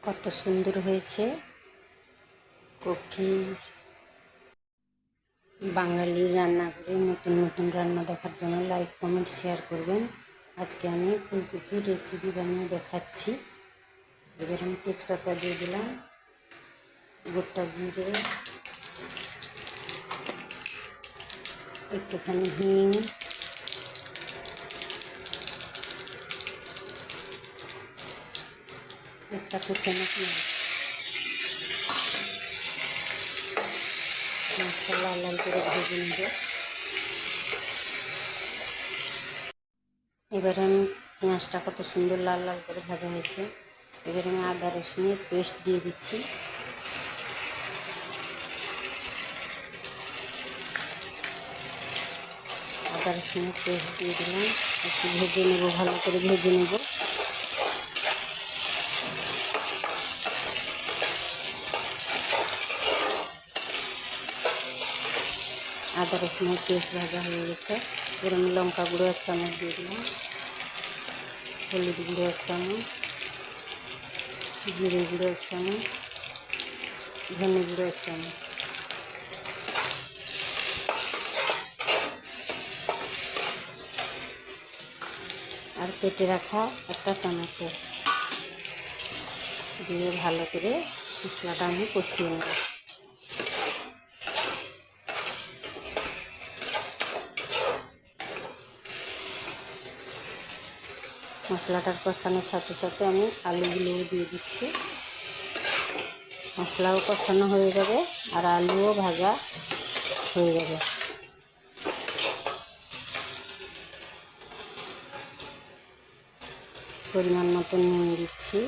কত সুন্দর হয়েছে কফি। বাঙালি রান্নাঘরে নতুন নতুন রান্না দেখার জন্য লাইক কমেন্ট শেয়ার করবেন। আজকে আমি ফুলকপির রেসিপি বানিয়ে দেখাচ্ছি। এবার আমি তেজপাতা দিয়ে দিলাম, গোটা জিরে, একটুখানি হিং, একটা কুচানো পেঁয়াজ, মাছটা লাল লাল করে ভেজে নেব। এবারে আমি পেঁয়াজটা কত সুন্দর লাল লাল করে ভাজা হয়েছে। এবারে আমি আদা রসুনের পেস্ট দিয়ে দিচ্ছি। আদা রসুনের পেস্ট দিয়ে দিলাম, একটু ভেজে নেব, ভালো করে ভেজে নেব। আদা রসুনের পেস্ট ভাজা হয়ে গেছে। এবার আমি লঙ্কা গুঁড়ো 1 চামচ দিয়ে দিলাম, হলুদ গুঁড়ো 1 চামচ, জিরে গুঁড়ো 1 চামচ, ধনে গুঁড়ো 1 চামচ, আর কেটে রাখা একটা টমেটো দিয়ে ভালো করে মশলাটা আমি কষিয়ে নেব। মশলাটার কষানোর সাথে সাথে আমি আলুগুলোও দিয়ে দিচ্ছি। মশলাও কষানো হয়ে যাবে আর আলুও ভাজা হয়ে যাবে। পরিমাণ মতো নুন দিচ্ছি।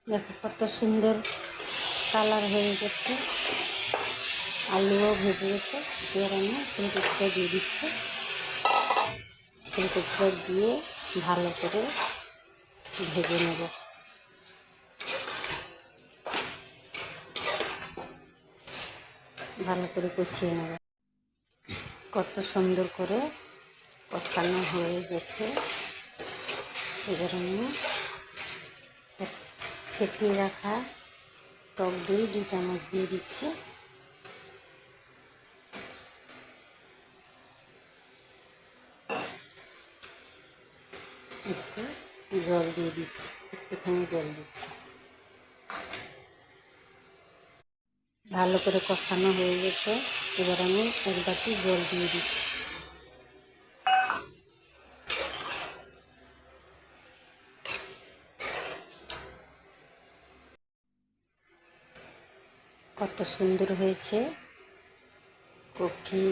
দেখো কত সুন্দর কালার হয়ে গেছে, আলুও ভেজে গেছে। এবার আমি ফুলকপিটা দিয়ে দিচ্ছি। ফুলকপিটা দিয়ে ভালো করে ভেজে নেব। ভালো করে কষিয়ে নেব। কত সুন্দর করে কষানো হয়ে গেছে। এবার আমি ফেটিয়ে রাখা টক দই 2 চামচ দিয়ে দিচ্ছি। একটু জল দিয়ে দিচ্ছি, একটুখানি জল দিচ্ছি। ভালো করে কষানো হয়ে গেছে। এবার আমি 1 বাটি জল দিয়ে দিচ্ছি। কত সুন্দর হয়েছে কফি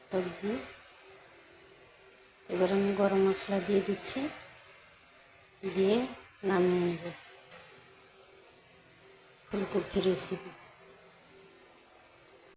সবজি। এবার আমি গরম মশলা দিয়ে দিচ্ছি, দিয়ে নামিয়ে নেব। ফুলকপি রেসিপি।